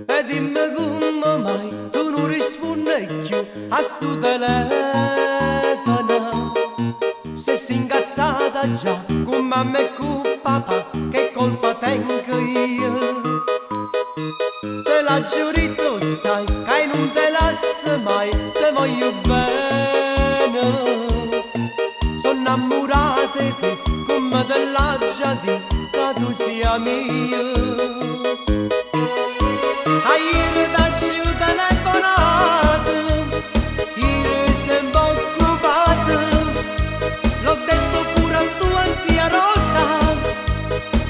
E dimmi come mai tu non rispondi più a sto telefono. Se sei incazzata già con mamma e con papà, che colpa tengo io? Te l'ha giurito, sai, che non te lascio mai, te voglio bene. Sono innamorata di te, come te l'ha già detto, che tu sia mia. Ieri t'ho telefonato, ieri sei un po' occupato. L'ho detto pure a tua zia Rosa,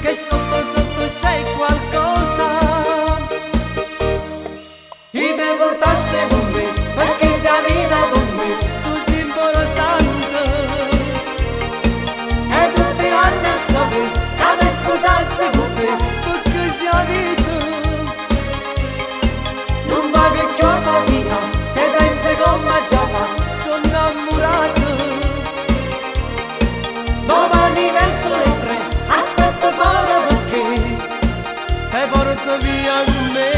che sotto sotto c'è qualcosa. Io ti portassi con me, perché sei vita con me, tu sei importante. E tutti gli anni a sapere che mi scusassi con te, perché sei vita. Non va che ho fatica, te pensi come già fa, sono innamorato. Domani verso le 3, aspetta fuori perché te porto via con me.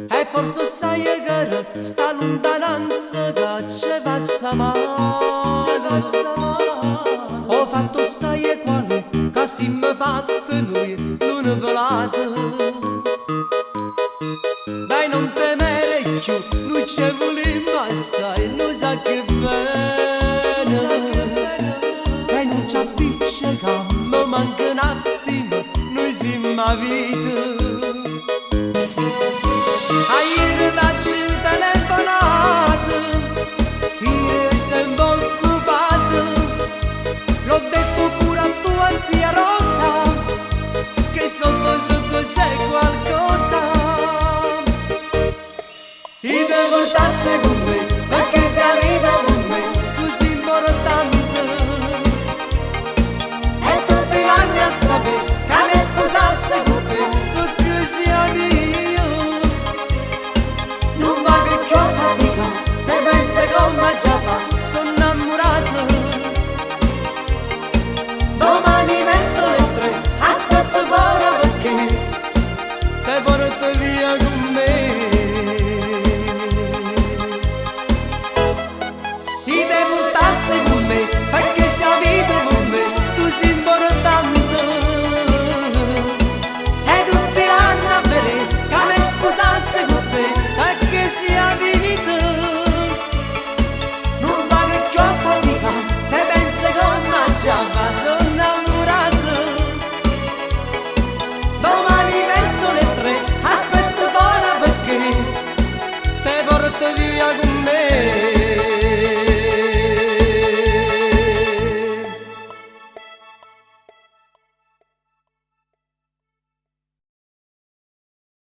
E forse sai che sta lontananza che ci passa male. Ho fatto sai quale che siamo fatti noi l'uno per l'altro. Dai non temere più, noi ci vogliamo assai, noi sa che bene. E non ci appiccichiamo, manca un attimo, noi siamo a vita. Ieri t'ho telefonato, ieri sei un po' occupato. L'ho detto pure a tua zia Rosa, che sotto sotto c'è qualcosa. Io ti portassi con me, perché sei vita con me, tu sei importante. E tutti gli anni a sapere che mi scusassi con te, perché sei mio. Non va che ho fatica, te pensi come già fa, sono innamorato. Domani verso le 3, aspetta fuori perché te porto via con me. Io ti portassi con me, perché sei vita con me, tu sei importante. E tutti gli anni a vedere che mi scusassi con te, perché sei vita. Non va che ho fatica, te pensi come già fa, sono innamorato. Domani verso le 3, aspetta fuori perché te porto via con me.